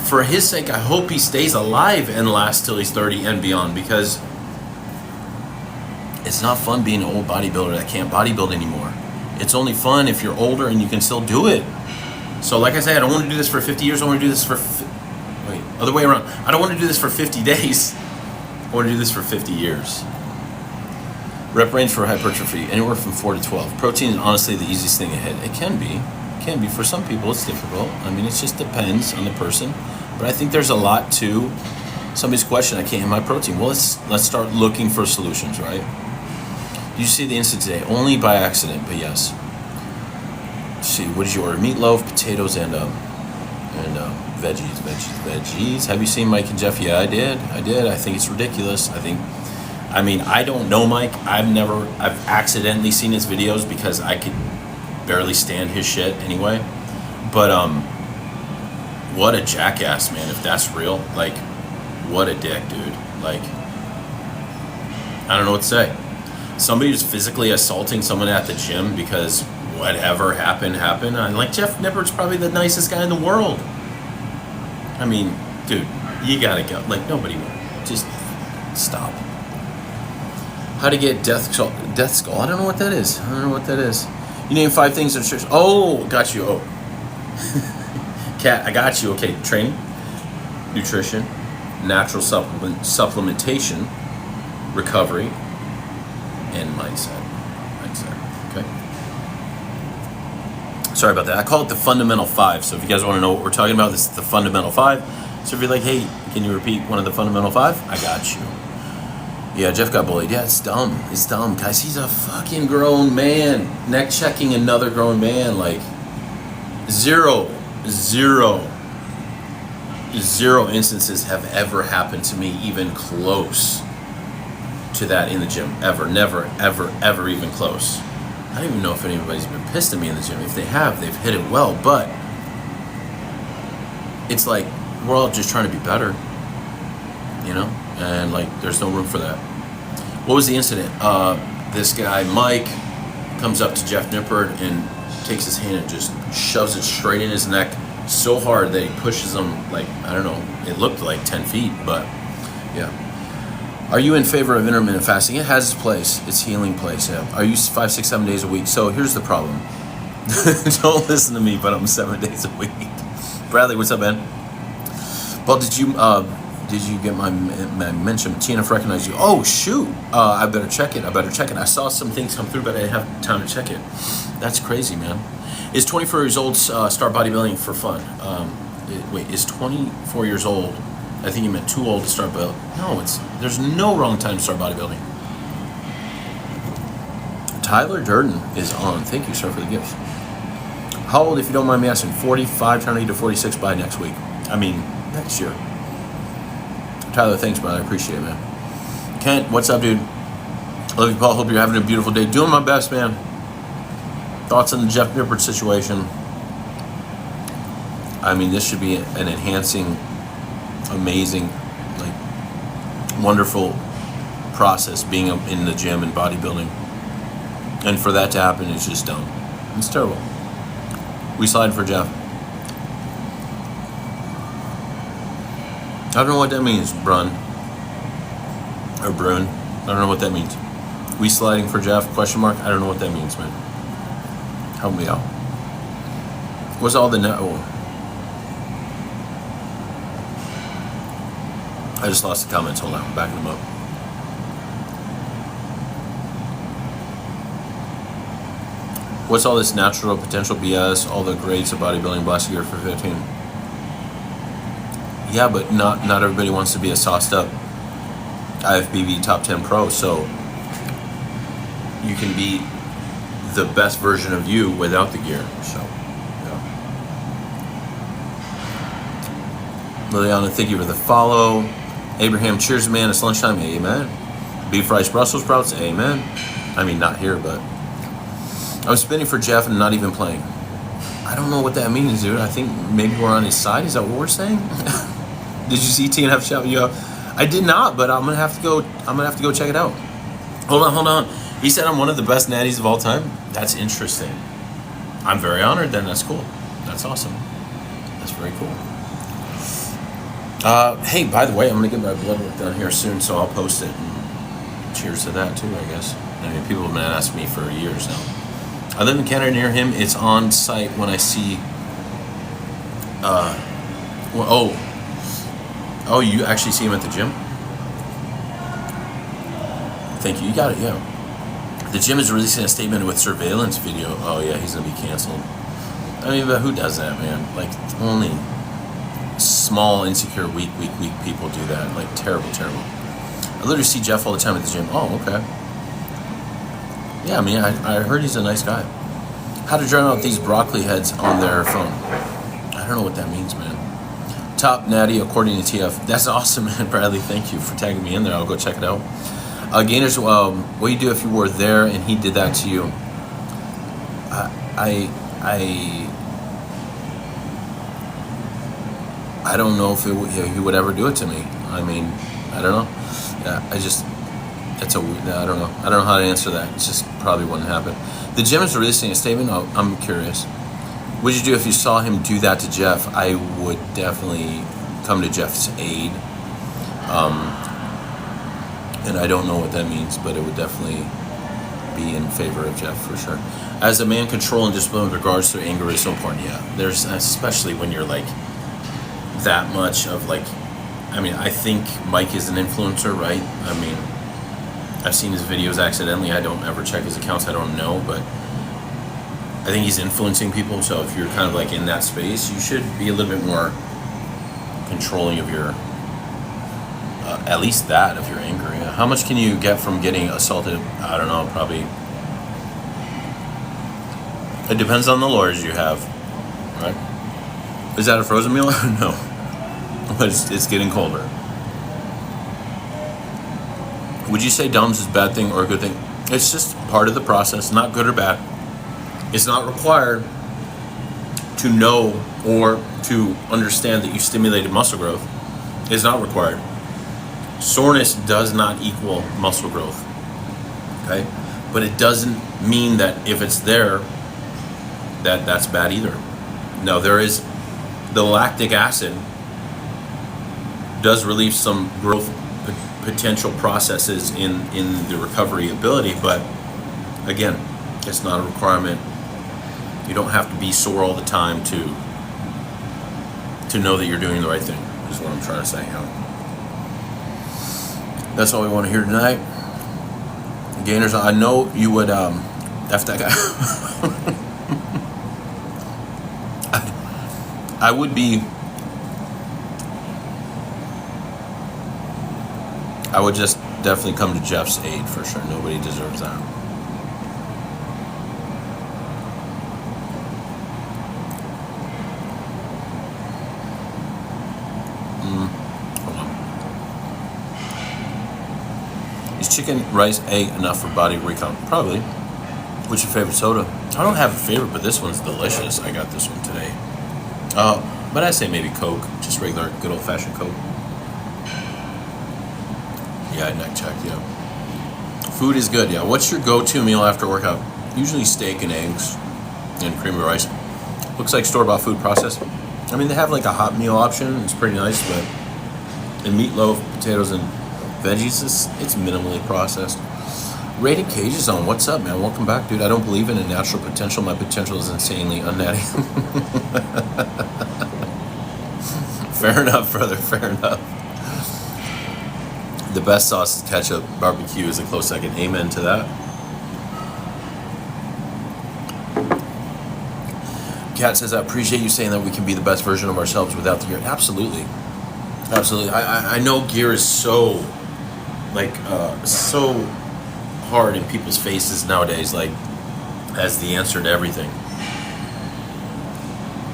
For his sake, I hope he stays alive and lasts till he's 30 and beyond, because it's not fun being an old bodybuilder that can't bodybuild anymore. It's only fun if you're older and you can still do it. So like I said, I don't want to do this for 50 years. I want to do this for... other way around. I don't want to do this for 50 days. I want to do this for 50 years. Rep range for hypertrophy, anywhere from 4 to 12. Protein is honestly the easiest thing ahead. It can be. For some people, it's difficult. I mean, it just depends on the person. But I think there's a lot to somebody's question. I can't have my protein. Well, let's start looking for solutions, right? Did you see the Insta today? Only by accident, but yes. Let's see, what did you order? Meatloaf, potatoes, and veggies. Have you seen Mike and Jeff? Yeah, I did. I think it's ridiculous. I don't know Mike. I've accidentally seen his videos because I could barely stand his shit anyway. But what a jackass, man, if that's real. Like, what a dick, dude. Like, I don't know what to say. Somebody who's physically assaulting someone at the gym because whatever happened. And like, Jeff Nippard's probably the nicest guy in the world. I mean, dude, you gotta go. Like, nobody would. Just stop. How to get death skull? I don't know what that is. You name 5 things that are... Oh, got you. Oh. Cat, I got you. Okay, training, nutrition, supplementation, recovery, and mindset. Okay. Sorry about that. I call it the fundamental 5. So if you guys want to know what we're talking about, this is the fundamental 5. So if you're like, hey, can you repeat one of the fundamental 5? I got you. Yeah, Jeff got bullied. Yeah, it's dumb. Guys, he's a fucking grown man. Neck checking another grown man. Like, zero instances have ever happened to me even close to that in the gym. Ever. Never, ever even close. I don't even know if anybody's been pissed at me in the gym. If they have, they've hit it well. But it's like, we're all just trying to be better. You know? And like, there's no room for that. What was the incident? This guy, Mike, comes up to Jeff Nippard and takes his hand and just shoves it straight in his neck so hard that he pushes him, like, I don't know, it looked like 10 feet, but yeah. Are you in favor of intermittent fasting? It has its place, its healing place, yeah. Are you 5, 6, 7 days a week? So here's the problem. Don't listen to me, but I'm 7 days a week. Bradley, what's up, man? Well, did you get my mention? TNF recognized you. Oh, shoot. I better check it. I saw some things come through, but I didn't have time to check it. That's crazy, man. Is 24 years old start bodybuilding for fun? Is 24 years old I think you meant too old to start, but no, there's no wrong time to start bodybuilding. Tyler Durden is on. Thank you, sir, for the gifts. How old, if you don't mind me asking? 45, trying to get to 46 by next week. Next year. Tyler, thanks, brother. I appreciate it, man. Kent, what's up, dude? Love you, Paul. Hope you're having a beautiful day. Doing my best, man. Thoughts on the Jeff Nippert situation? This should be an enhancing, amazing, wonderful process being in the gym and bodybuilding. And for that to happen is just dumb. It's terrible. We slide for Jeff. I don't know what that means, Brun. Or Brun. I don't know what that means. We sliding for Jeff? Question mark? I don't know what that means, man. Help me out. What's all the net? Oh. I just lost the comments. Hold on. I'm backing them up. What's all this natural potential BS? All the grades of bodybuilding last year for 15. Yeah, but not everybody wants to be a sauced up IFBB top 10 pro. So you can be the best version of you without the gear. So, yeah. Liliana, thank you for the follow. Abraham, cheers, man. It's lunchtime. Amen. Beef rice Brussels sprouts. Amen. Not here, but I'm spinning for Jeff and not even playing. I don't know what that means, dude. I think maybe we're on his side. Is that what we're saying? Did you see TNF shout you out? I did not, but I'm gonna have to go. Check it out. Hold on. He said I'm one of the best natties of all time. That's interesting. I'm very honored. Then that's cool. That's awesome. That's very cool. Hey, by the way, I'm gonna get my blood work done here soon, so I'll post it. And cheers to that too, I guess. People have been asking me for years now. I live in Canada near him. It's on site when I see. Oh, you actually see him at the gym? Thank you. You got it. Yeah. The gym is releasing a statement with surveillance video. Oh yeah, he's gonna be canceled. But who does that, man? Only small, insecure, weak people do that. Terrible. I literally see Jeff all the time at the gym. Oh, okay. Yeah, I heard he's a nice guy. How to drown out these broccoli heads on their phone. I don't know what that means, man. Top natty according to TF. That's awesome, man. Bradley, thank you for tagging me in there. I'll go check it out. Gainers, what do you do if you were there and he did that to you? I don't know if he would ever do it to me. I don't know. Yeah, I don't know. I don't know how to answer that. It's just probably wouldn't happen. The gym is releasing a statement. I'm curious. What would you do if you saw him do that to Jeff? I would definitely come to Jeff's aid. And I don't know what that means, but it would definitely be in favor of Jeff for sure. As a man, control and discipline with regards to anger is so important. Yeah, there's, especially when you're that much of I think Mike is an influencer, right? I've seen his videos accidentally. I don't ever check his accounts. I don't know, but I think he's influencing people. So if you're kind of in that space, you should be a little bit more controlling of your, at least that of your anger. Yeah. How much can you get from getting assaulted? I don't know, probably. It depends on the lawyers you have, right? Is that a frozen meal? No, but it's getting colder. Would you say DOMS is a bad thing or a good thing? It's just part of the process, not good or bad. It's not required to know or to understand that you stimulated muscle growth. It's not required. Soreness does not equal muscle growth, okay? But it doesn't mean that if it's there, that's bad either. No, there is, the lactic acid does relieve some growth potential processes in the recovery ability, but again, it's not a requirement. You don't have to be sore all the time to know that you're doing the right thing, is what I'm trying to say. That's all we want to hear tonight. Gainers, I know you would F that guy. I would be I would just definitely come to Jeff's aid for sure. Nobody deserves that. Hold on. Is chicken, rice, egg enough for body recon? Probably. What's your favorite soda? I don't have a favorite, but this one's delicious. I got this one today. But I say maybe Coke, just regular, good old-fashioned Coke. Yeah, neck check, yeah. Food is good, yeah. What's your go-to meal after workout? Usually steak and eggs and creamy rice. Looks like store-bought food processed. I mean, they have like a hot meal option. It's pretty nice, but the meatloaf, potatoes, and veggies, it's minimally processed. Rated Cages on, what's up, man? Welcome back, dude. I don't believe in a natural potential. My potential is insanely unnatty. Fair enough, brother. Fair enough. The best sauce is ketchup. Barbecue is a close second. Amen to that. Kat says, I appreciate you saying that we can be the best version of ourselves without the gear. Absolutely. Absolutely. I know gear is so, so hard in people's faces nowadays, like, as the answer to everything.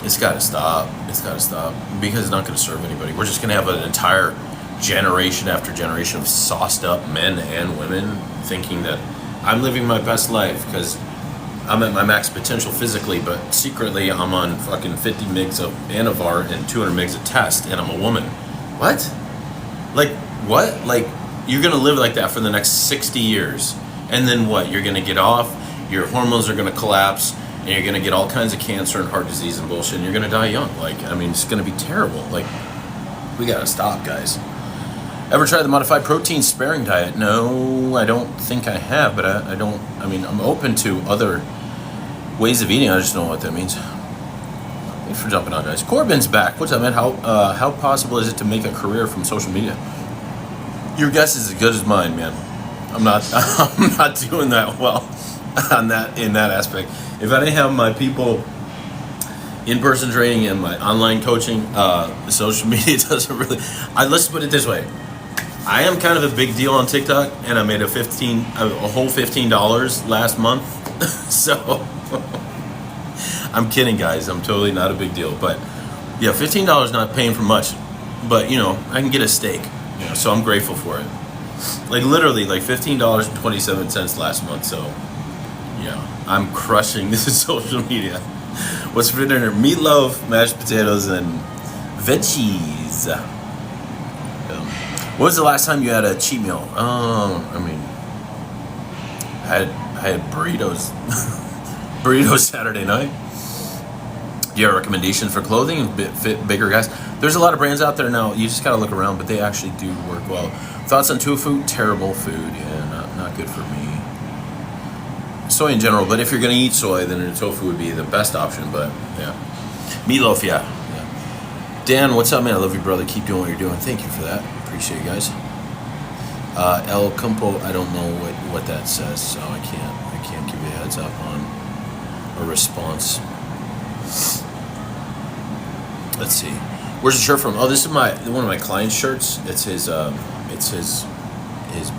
It's got to stop. It's got to stop. Because it's not going to serve anybody. We're just going to have an entire generation after generation of sauced up men and women thinking that I'm living my best life because I'm at my max potential physically, but secretly I'm on fucking 50 mgs of Anavar and 200 mgs of test, and I'm a woman. What? Like, what? Like, you're going to live like that for the next 60 years. And then what? You're going to get off, your hormones are going to collapse, and you're going to get all kinds of cancer and heart disease and bullshit, and you're going to die young. Like, I mean, it's going to be terrible. Like, we got to stop, guys. Ever tried the modified protein sparing diet? No, I don't think I have, but I mean, I'm open to other ways of eating. I just don't know what that means. Thanks for jumping on, guys. Corbin's back. What's up, man? How possible is it to make a career from social media? Your guess is as good as mine, man. I'm not doing that well in that aspect. If I didn't have my people in-person training and my online coaching, social media doesn't really. Let's put it this way. I am kind of a big deal on TikTok, and I made a whole $15 last month. So I'm kidding, guys. I'm totally not a big deal, but yeah, $15 not paying for much, but you know, I can get a steak. You know, so I'm grateful for it. Like literally, like $15.27 last month. So yeah, I'm crushing this is social media. What's for dinner? Meatloaf, mashed potatoes, and veggies. When was the last time you had a cheat meal? I mean, I had burritos. Burritos Saturday night. Do you have recommendations for clothing and fit bigger guys? There's a lot of brands out there now. You just gotta look around, but they actually do work well. Thoughts on tofu? Terrible food. Yeah, not good for me. Soy in general, but if you're gonna eat soy, then a tofu would be the best option. But yeah, meatloaf. Yeah. Dan, what's up, man? I love you, brother. Keep doing what you're doing. Thank you for that. Appreciate you guys. El Campo, I don't know what that says, so I can't give you a heads up on a response. Let's see. Where's the shirt from? Oh, this is one of my client's shirts. It's his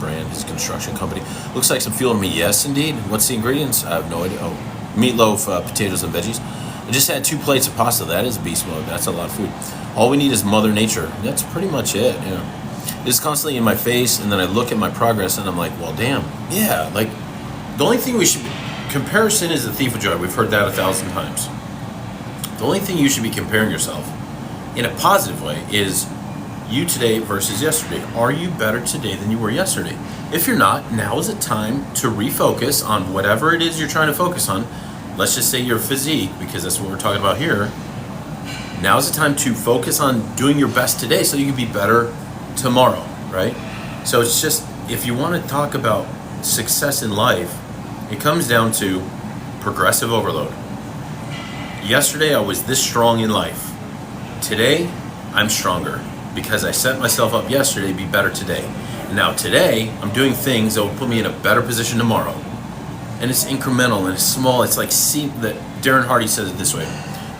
brand, his construction company. Looks like some fuel on me. Yes, indeed. What's the ingredients? I have no idea. Oh, meatloaf, potatoes, and veggies. I just had 2 plates of pasta. That is beast mode. That's a lot of food. All we need is Mother Nature. That's pretty much it. Yeah. It's constantly in my face, and then I look at my progress, and I'm like, well, damn. Yeah, like, the only thing comparison is the thief of joy. We've heard that 1,000 times. The only thing you should be comparing yourself in a positive way is you today versus yesterday. Are you better today than you were yesterday? If you're not, now is the time to refocus on whatever it is you're trying to focus on. Let's just say your physique, because that's what we're talking about here. Now is the time to focus on doing your best today so you can be better tomorrow, right? So it's just, if you want to talk about success in life, it comes down to progressive overload. Yesterday I was this strong in life. Today I'm stronger because I set myself up yesterday to be better today. And now today I'm doing things that will put me in a better position tomorrow. And it's incremental and it's small. It's like that Darren Hardy says it this way: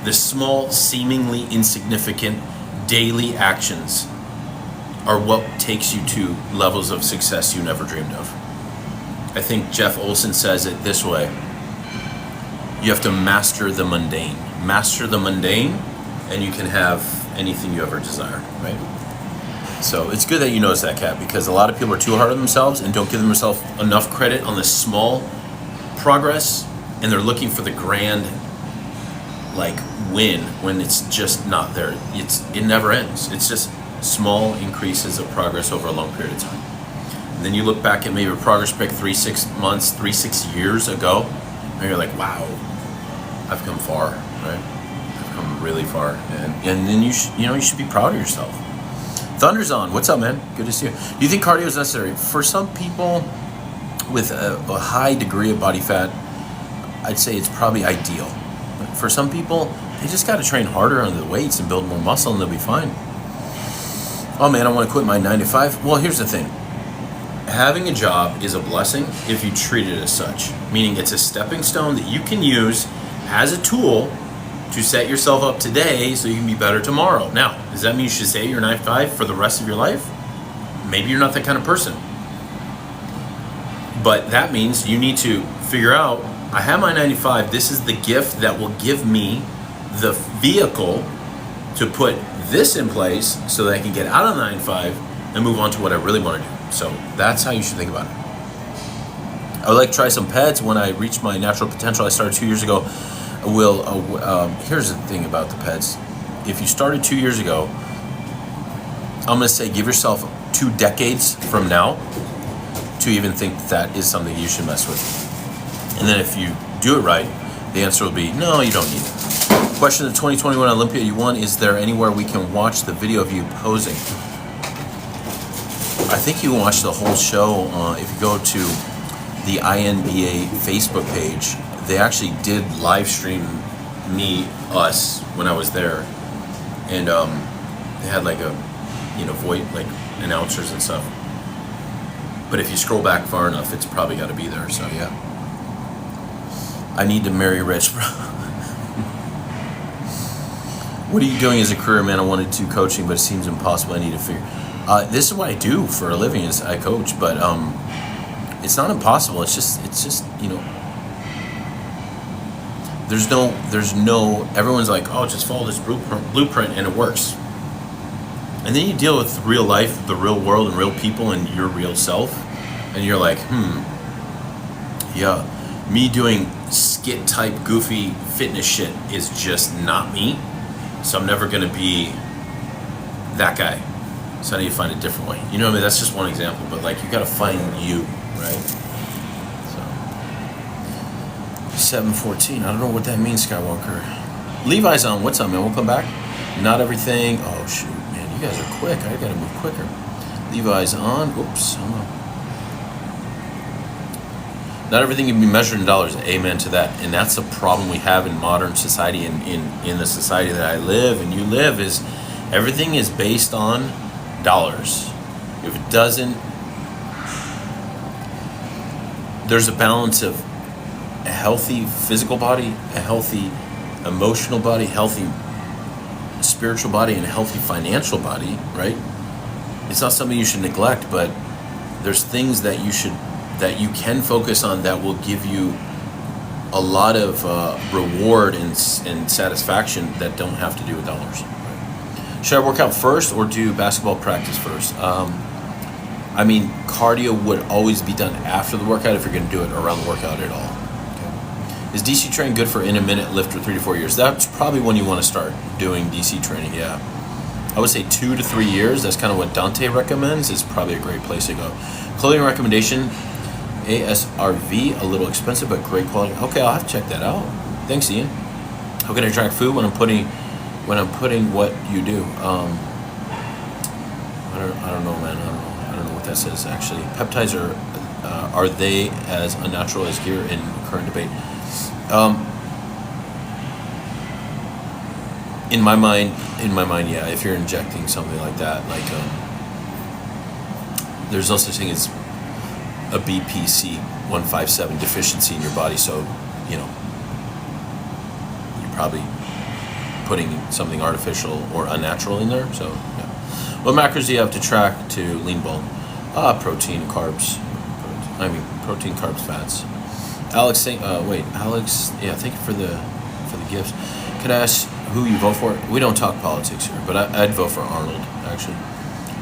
the small, seemingly insignificant daily actions are what takes you to levels of success you never dreamed of. I think Jeff Olson says it this way: you have to master the mundane. Master the mundane, and you can have anything you ever desire, right? So it's good that you notice that, Kat, because a lot of people are too hard on themselves and don't give themselves enough credit on the small progress, and they're looking for the grand like win when it's just not there. It never ends. It's just small increases of progress over a long period of time. And then you look back at maybe a progress break 3-6 months, 3-6 years ago, and you're like, wow, I've come far, right? I've come really far, and then you should be proud of yourself. Thunder's on. What's up, man? Good to see you. Do you think cardio is necessary for some people with a high degree of body fat? I'd say it's probably ideal. But for some people, they just got to train harder on the weights and build more muscle, and they'll be fine. Oh man, I want to quit my 9 to 5. Well, here's the thing. Having a job is a blessing if you treat it as such. Meaning it's a stepping stone that you can use as a tool to set yourself up today so you can be better tomorrow. Now, does that mean you should stay at your 9 to 5 for the rest of your life? Maybe you're not that kind of person. But that means you need to figure out, I have my 9 to 5. This is the gift that will give me the vehicle to put this in place so that I can get out of 9 to 5 and move on to what I really want to do. So that's how you should think about it. I would like to try some PEDs when I reach my natural potential. I started 2 years ago. Here's the thing about the PEDs. If you started 2 years ago, I'm going to say give yourself 2 decades from now to even think that is something you should mess with. And then if you do it right, the answer will be, no, you don't need it. Question of 2021 Olympia you won, is there anywhere we can watch the video of you posing? I think you can watch the whole show if you go to the INBA Facebook page. They actually did live stream us when I was there, and they had like a voice, like announcers and stuff. But if you scroll back far enough, it's probably got to be there. So yeah, I need to marry rich, bro. What are you doing as a career, man? I wanted to coaching, but it seems impossible. I need to figure. This is what I do for a living, is I coach, but it's not impossible. It's just there's no. Everyone's like, oh, just follow this blueprint, and it works. And then you deal with real life, the real world, and real people, and your real self, and you're like, yeah, me doing skit type goofy fitness shit is just not me. So I'm never gonna be that guy. So I need to find a different way. You know what I mean? That's just one example, but like you gotta find you, right? So 7:14. I don't know what that means, Skywalker. Levi's on. What's up, man? We'll come back. Not everything. Oh shoot, man, you guys are quick. I gotta move quicker. Levi's on. Oops. Hold on. Not everything can be measured in dollars. Amen to that. And that's the problem we have in modern society, in the society that I live and you live, is everything is based on dollars. If it doesn't, there's a balance of a healthy physical body, a healthy emotional body, healthy spiritual body, and a healthy financial body, right? It's not something you should neglect, but there's things that you can focus on that will give you a lot of reward and satisfaction that don't have to do with dollars. Should I work out first or do basketball practice first? I mean, cardio would always be done after the workout if you're going to do it around the workout at all. Okay. Is DC training good for intermittent lift for 3 to 4 years? That's probably when you want to start doing DC training, yeah. I would say 2 to 3 years. That's kind of what Dante recommends. It's probably a great place to go. Clothing recommendation, ASRV, a little expensive but great quality. Okay, I'll have to check that out. Thanks, Ian. How can I track food when I'm putting what you do? I don't know, man. I don't know what that says actually. Peptides are they as unnatural as gear in current debate? In my mind, yeah. If you're injecting something like that, like there's no such thing as a BPC 157 deficiency in your body, so you're probably putting something artificial or unnatural in there. So yeah. What macros do you have to track to lean bulk? Protein, carbs. Protein, carbs, fats. Alex, Alex, yeah, thank you for the gifts. Can I ask who you vote for? We don't talk politics here, but I'd vote for Arnold, actually.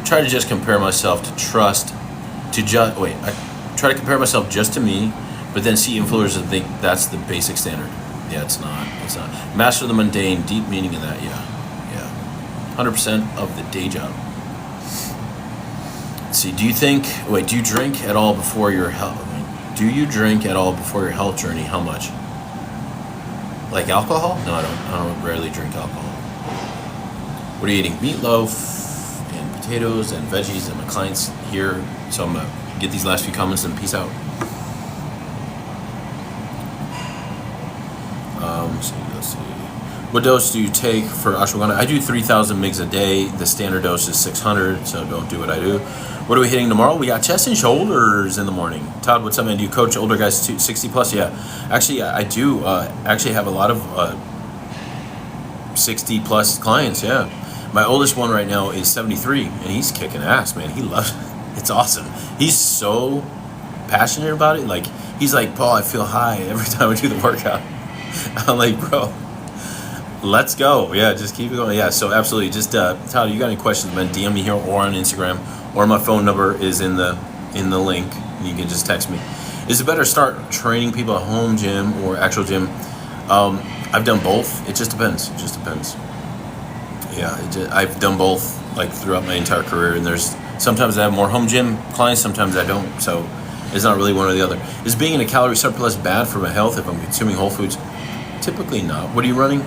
Try to just compare myself to I try to compare myself just to me, but then see influencers and think that's the basic standard. Yeah, it's not. Master the mundane, deep meaning in that, yeah. 100% of the day job. Let's see, do you drink at all before your health? Do you drink at all before your health journey? How much? Like alcohol? No, I don't rarely drink alcohol. What are you eating? Meatloaf and potatoes and veggies, and my clients here. So I'm gonna get these last few comments and peace out. Let's see. What dose do you take for ashwagandha? I do 3,000 mgs a day. The standard dose is 600, so don't do what I do. What are we hitting tomorrow? We got chest and shoulders in the morning. Todd, what's up, man? Do you coach older guys 60 plus? Yeah. Actually, I do actually have a lot of 60 plus clients, yeah. My oldest one right now is 73, and he's kicking ass, man. He loves it. It's awesome. He's so passionate about it. Like, he's like, Paul, I feel high every time I do the workout. I'm like, bro, let's go. Yeah, just keep it going. Yeah, so absolutely. Just, Todd, you got any questions, man? DM me here or on Instagram, or my phone number is in the link. You can just text me. Is it better to start training people at home gym or actual gym? I've done both. It just depends. Yeah, I've done both like throughout my entire career, and there's sometimes I have more home gym clients, sometimes I don't. So it's not really one or the other. Is being in a calorie surplus bad for my health if I'm consuming whole foods? Typically not. What are you running?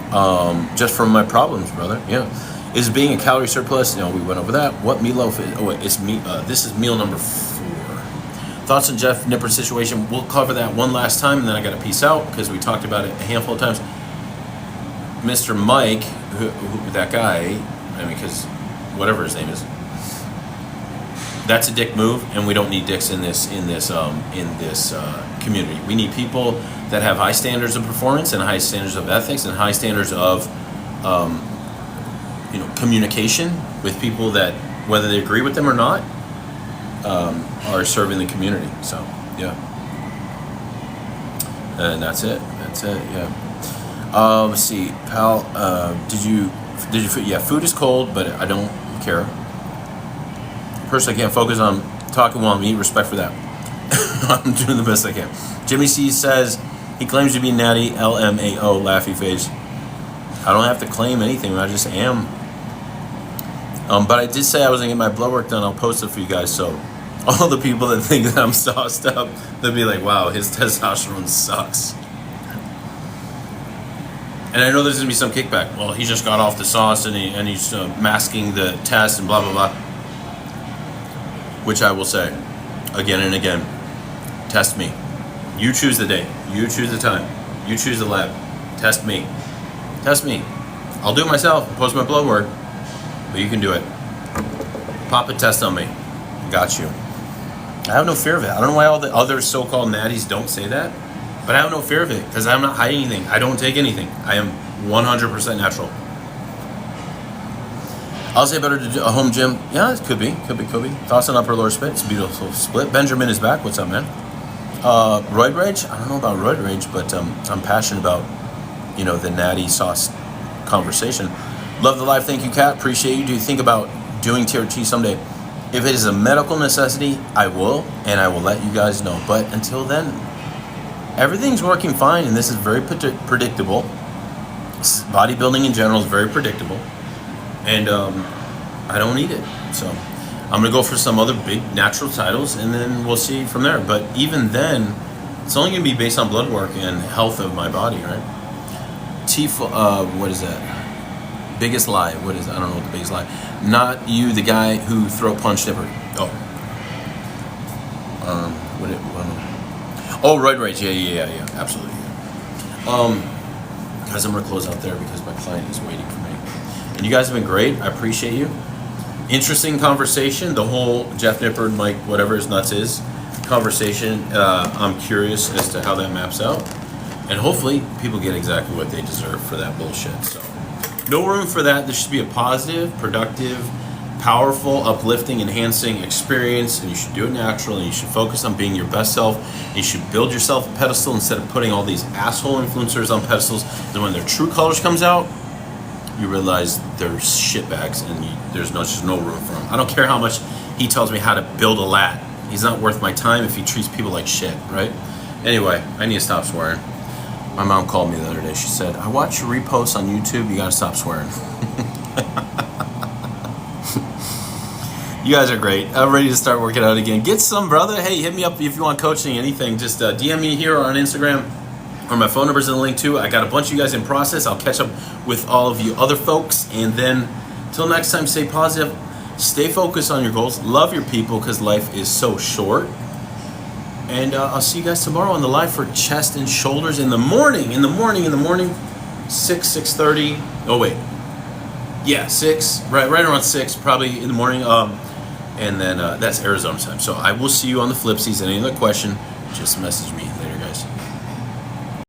Just from my problems, brother. Yeah. Is being a calorie surplus? We went over that. What meatloaf is? Oh, it's me. This is meal number 4. Thoughts on Jeff Nipper's situation? We'll cover that one last time, and then I got to peace out because we talked about it a handful of times. Mr. Mike, who that guy, because whatever his name is, that's a dick move, and we don't need dicks in this community. We need people that have high standards of performance and high standards of ethics and high standards of communication with people that, whether they agree with them or not, are serving the community. So yeah, and that's it. Yeah. Let's see, pal. Did you? Yeah, food is cold, but I don't care. Personally, I can't focus on talking while I'm eating. Respect for that. I'm doing the best I can. Jimmy C says he claims to be natty. LMAO, laughy face. I don't have to claim anything. I just am. But I did say I was gonna get my blood work done. I'll post it for you guys. So all the people that think that I'm sauced up, they'll be like, "Wow, his testosterone sucks." And I know there's gonna be some kickback. Well, he just got off the sauce and he's masking the test and blah blah blah. Which I will say, again and again, test me. You choose the day. You choose the time. You choose the lab. Test me. I'll do it myself. Post my blood work. But you can do it. Pop a test on me. Got you. I have no fear of it. I don't know why all the other so-called natties don't say that. But I have no fear of it because I'm not hiding anything. I don't take anything. I am 100% natural. I'll say better to do a home gym. Yeah, it could be. Thoughts on upper lower split? It's a beautiful split. Benjamin is back. What's up, man? Roid rage? I don't know about roid rage, but I'm passionate about, the natty sauce conversation. Love the live. Thank you, Kat. Appreciate you. Do you think about doing TRT someday? If it is a medical necessity, I will, and I will let you guys know. But until then, everything's working fine, and this is very predictable. Bodybuilding in general is very predictable, and I don't need it. So I'm going to go for some other big natural titles, and then we'll see from there. But even then, it's only going to be based on blood work and health of my body, right? What is that? Biggest lie. What is? I don't know what the biggest lie. Not you, the guy who throat punched Nipper. Oh. Roid rage. Yeah. Absolutely. Guys, I'm gonna close out there because my client is waiting for me. And you guys have been great. I appreciate you. Interesting conversation. The whole Jeff Nipper, Mike, whatever his nuts is, conversation. I'm curious as to how that maps out, and hopefully people get exactly what they deserve for that bullshit. So. No room for that. There should be a positive, productive, powerful, uplifting, enhancing experience, and you should do it naturally. And you should focus on being your best self. And you should build yourself a pedestal instead of putting all these asshole influencers on pedestals. And when their true colors comes out, you realize they're shitbags, and there's just no room for them. I don't care how much he tells me how to build a lat. He's not worth my time if he treats people like shit, right? Anyway, I need to stop swearing. My mom called me the other day. She said, I watch your reposts on YouTube. You gotta stop swearing. You guys are great. I'm ready to start working out again. Get some, brother. Hey, hit me up if you want coaching, anything. Just DM me here or on Instagram, or my phone number's in the link too. I got a bunch of you guys in process. I'll catch up with all of you other folks. And then, till next time, stay positive. Stay focused on your goals. Love your people, because life is so short. And I'll see you guys tomorrow on the live for chest and shoulders in the morning. 6:30. Oh, wait. Yeah, 6. Right around 6, probably in the morning. And then that's Arizona time. So I will see you on the flipsies. Any other question, just message me later, guys.